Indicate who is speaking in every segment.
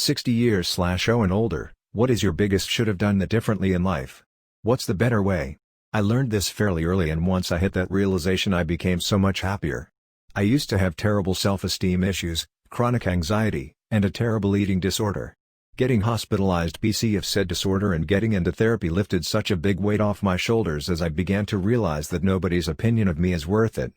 Speaker 1: 60 years/0 and older, what is your biggest should have done that differently in life? What's the better way? I learned this fairly early, and once I hit that realization I became so much happier. I used to have terrible self-esteem issues, chronic anxiety, and a terrible eating disorder. Getting hospitalized because of said disorder and getting into therapy lifted such a big weight off my shoulders as I began to realize that nobody's opinion of me is worth it.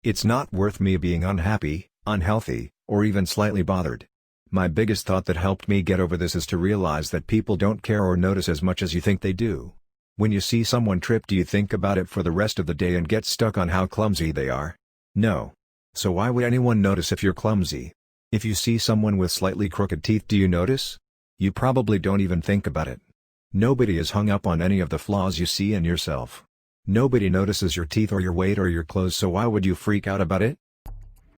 Speaker 1: It's not worth me being unhappy, unhealthy, or even slightly bothered. My biggest thought that helped me get over this is to realize that people don't care or notice as much as you think they do. When you see someone trip, do you think about it for the rest of the day and get stuck on how clumsy they are? No. So why would anyone notice if you're clumsy? If you see someone with slightly crooked teeth, do you notice? You probably don't even think about it. Nobody is hung up on any of the flaws you see in yourself. Nobody notices your teeth or your weight or your clothes, so why would you freak out about it?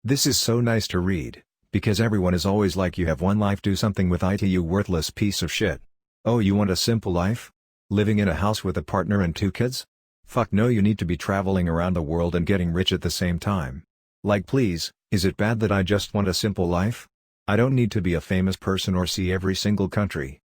Speaker 1: This is so nice to read, because everyone is always like, you have one life, do something with it, you worthless piece of shit. Oh, you want a simple life? Living in a house with a partner and 2 kids? Fuck no, you need to be traveling around the world and getting rich at the same time. Like, please, is it bad that I just want a simple life? I don't need to be a famous person or see every single country.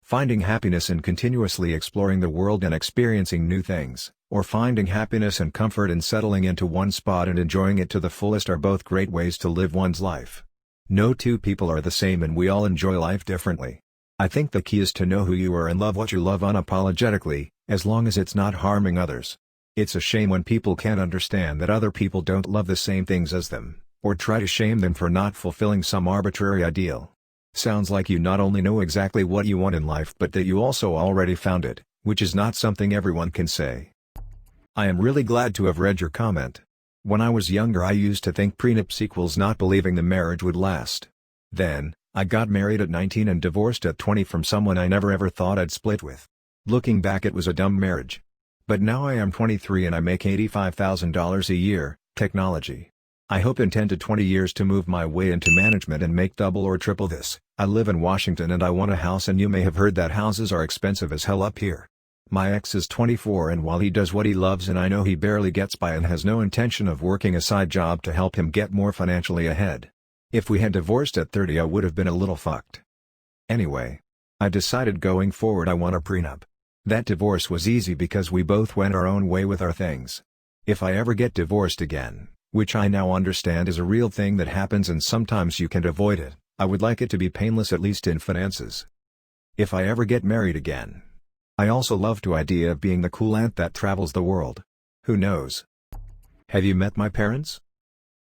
Speaker 1: Finding happiness in continuously exploring the world and experiencing new things, or finding happiness and comfort in settling into one spot and enjoying it to the fullest, are both great ways to live one's life. No two people are the same, and we all enjoy life differently. I think the key is to know who you are and love what you love unapologetically, as long as it's not harming others. It's a shame when people can't understand that other people don't love the same things as them, or try to shame them for not fulfilling some arbitrary ideal. Sounds like you not only know exactly what you want in life, but that you also already found it, which is not something everyone can say. I am really glad to have read your comment. When I was younger, I used to think prenups equals not believing the marriage would last. Then, I got married at 19 and divorced at 20 from someone I never ever thought I'd split with. Looking back, it was a dumb marriage. But now I am 23 and I make $85,000 a year, technology. I hope in 10 to 20 years to move my way into management and make double or triple this. I live in Washington and I want a house, and you may have heard that houses are expensive as hell up here. My ex is 24, and while he does what he loves and I know he barely gets by and has no intention of working a side job to help him get more financially ahead. If we had divorced at 30, I would have been a little fucked. Anyway, I decided going forward I want a prenup. That divorce was easy because we both went our own way with our things. If I ever get divorced again, which I now understand is a real thing that happens and sometimes you can't avoid it, I would like it to be painless, at least in finances. If I ever get married again, I also love the idea of being the cool aunt that travels the world. Who knows? Have you met my parents?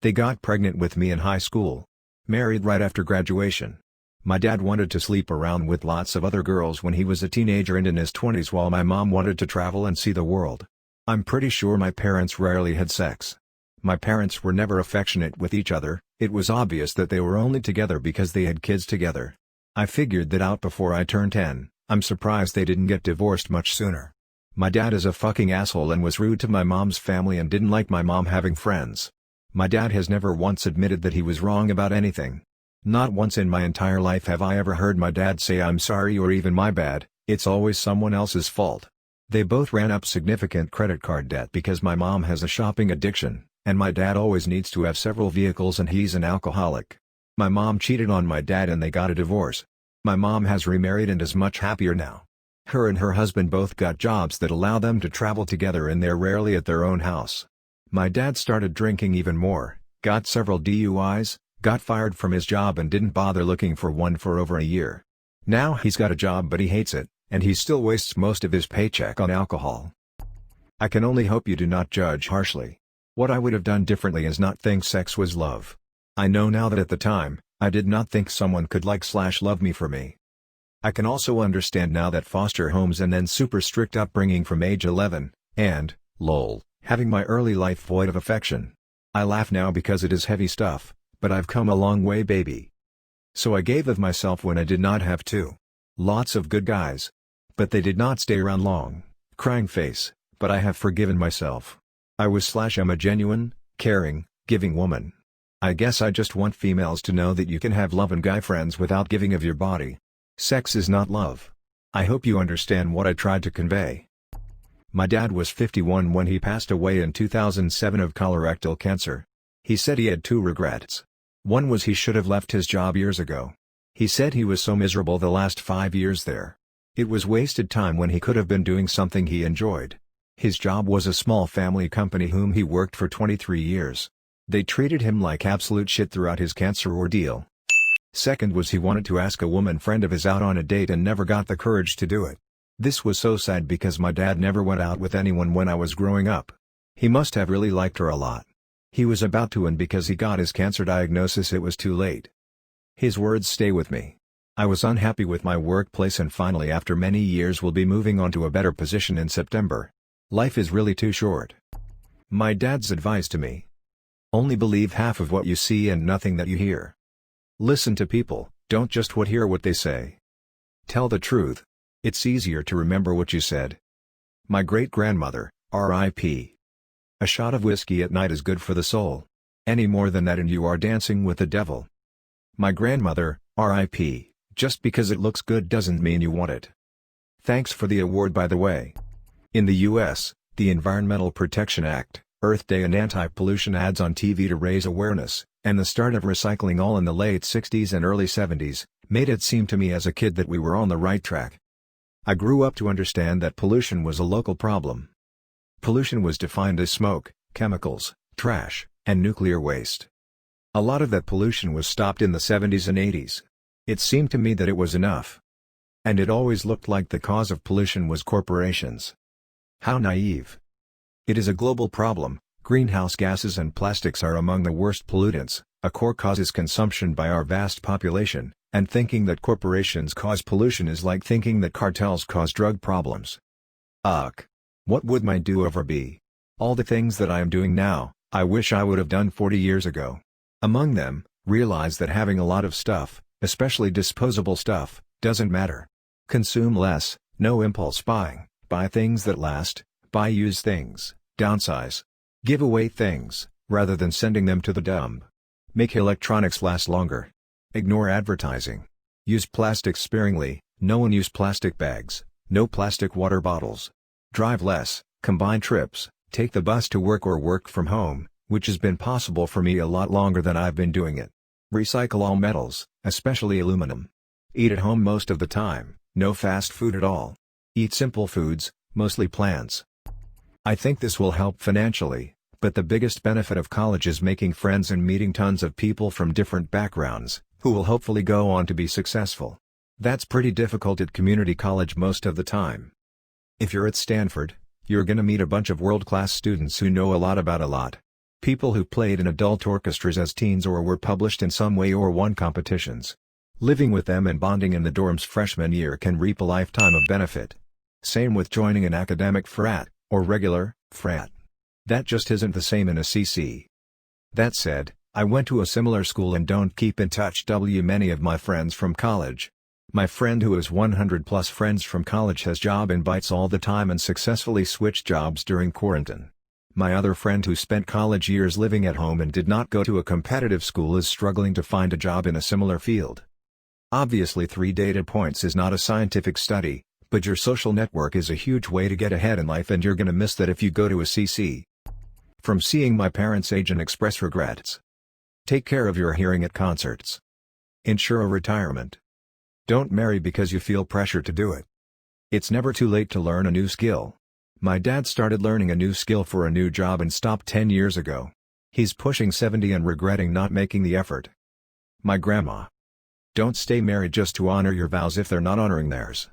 Speaker 1: They got pregnant with me in high school. Married right after graduation. My dad wanted to sleep around with lots of other girls when he was a teenager and in his 20s, while my mom wanted to travel and see the world. I'm pretty sure my parents rarely had sex. My parents were never affectionate with each other. It was obvious that they were only together because they had kids together. I figured that out before I turned 10. I'm surprised they didn't get divorced much sooner. My dad is a fucking asshole and was rude to my mom's family and didn't like my mom having friends. My dad has never once admitted that he was wrong about anything. Not once in my entire life have I ever heard my dad say I'm sorry or even my bad. It's always someone else's fault. They both ran up significant credit card debt because my mom has a shopping addiction, and my dad always needs to have several vehicles and he's an alcoholic. My mom cheated on my dad and they got a divorce. My mom has remarried and is much happier now. Her and her husband both got jobs that allow them to travel together, and they're rarely at their own house. My dad started drinking even more, got several DUIs, got fired from his job and didn't bother looking for one for over a year. Now he's got a job but he hates it, and he still wastes most of his paycheck on alcohol. I can only hope you do not judge harshly. What I would have done differently is not think sex was love. I know now that at the time, I did not think someone could like/love me for me. I can also understand now that foster homes and then super strict upbringing from age 11, and, lol, having my early life void of affection. I laugh now because it is heavy stuff, but I've come a long way, baby. So I gave of myself when I did not have to. Lots of good guys. But they did not stay around long. Crying face, but I have forgiven myself. I'm a genuine, caring, giving woman. I guess I just want females to know that you can have love and guy friends without giving of your body. Sex is not love. I hope you understand what I tried to convey. My dad was 51 when he passed away in 2007 of colorectal cancer. He said he had 2 regrets. One was he should have left his job years ago. He said he was so miserable the last 5 years there. It was wasted time when he could have been doing something he enjoyed. His job was a small family company whom he worked for 23 years. They treated him like absolute shit throughout his cancer ordeal. Second was he wanted to ask a woman friend of his out on a date and never got the courage to do it. This was so sad because my dad never went out with anyone when I was growing up. He must have really liked her a lot. He was about to, and because he got his cancer diagnosis it was too late. His words stay with me. I was unhappy with my workplace and finally after many years will be moving on to a better position in September. Life is really too short. My dad's advice to me. Only believe half of what you see and nothing that you hear. Listen to people, don't just hear what they say. Tell the truth. It's easier to remember what you said. My great-grandmother, R.I.P. A shot of whiskey at night is good for the soul. Any more than that and you are dancing with the devil. My grandmother, R.I.P. Just because it looks good doesn't mean you want it. Thanks for the award by the way. In the U.S., the Environmental Protection Act, Earth Day and anti-pollution ads on TV to raise awareness, and the start of recycling all in the late 60s and early 70s, made it seem to me as a kid that we were on the right track. I grew up to understand that pollution was a local problem. Pollution was defined as smoke, chemicals, trash, and nuclear waste. A lot of that pollution was stopped in the 70s and 80s. It seemed to me that it was enough. And it always looked like the cause of pollution was corporations. How naive. It is a global problem. Greenhouse gases and plastics are among the worst pollutants. A core cause is consumption by our vast population, and thinking that corporations cause pollution is like thinking that cartels cause drug problems. Ugh. What would my do-over be? All the things that I am doing now, I wish I would have done 40 years ago. Among them, realize that having a lot of stuff, especially disposable stuff, doesn't matter. Consume less, no impulse buying, buy things that last, buy used things, downsize. Give away things, rather than sending them to the dump. Make electronics last longer. Ignore advertising. Use plastic sparingly, no one use plastic bags, no plastic water bottles. Drive less, combine trips, take the bus to work or work from home, which has been possible for me a lot longer than I've been doing it. Recycle all metals, especially aluminum. Eat at home most of the time, no fast food at all. Eat simple foods, mostly plants. I think this will help financially, but the biggest benefit of college is making friends and meeting tons of people from different backgrounds, who will hopefully go on to be successful. That's pretty difficult at community college most of the time. If you're at Stanford, you're gonna meet a bunch of world-class students who know a lot about a lot. People who played in adult orchestras as teens or were published in some way or won competitions. Living with them and bonding in the dorms freshman year can reap a lifetime of benefit. Same with joining an academic frat, or regular, frat. That just isn't the same in a CC. That said, I went to a similar school and don't keep in touch with many of my friends from college. My friend who has 100 plus friends from college has job invites all the time and successfully switched jobs during quarantine. My other friend who spent college years living at home and did not go to a competitive school is struggling to find a job in a similar field. Obviously 3 data points is not a scientific study, but your social network is a huge way to get ahead in life and you're gonna miss that if you go to a CC. From seeing my parents age and express regrets. Take care of your hearing at concerts. Ensure a retirement. Don't marry because you feel pressure to do it. It's never too late to learn a new skill. My dad started learning a new skill for a new job and stopped 10 years ago. He's pushing 70 and regretting not making the effort. My grandma. Don't stay married just to honor your vows if they're not honoring theirs.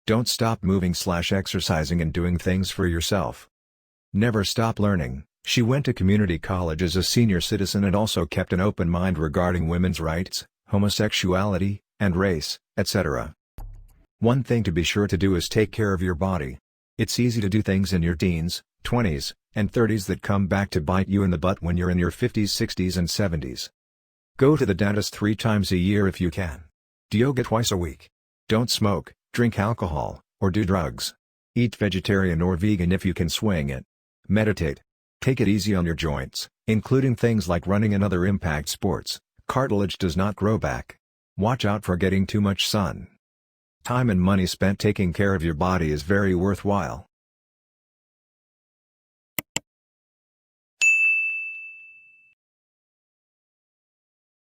Speaker 1: Don't stop moving/exercising and doing things for yourself. Never stop learning. She went to community college as a senior citizen and also kept an open mind regarding women's rights, homosexuality, and race, etc. One thing to be sure to do is take care of your body. It's easy to do things in your teens, 20s, and 30s that come back to bite you in the butt when you're in your 50s, 60s, and 70s. Go to the dentist 3 times a year if you can. Do yoga twice a week. Don't smoke, drink alcohol, or do drugs. Eat vegetarian or vegan if you can swing it. Meditate. Take it easy on your joints, including things like running and other impact sports. Cartilage does not grow back. Watch out for getting too much sun. Time and money spent taking care of your body is very worthwhile.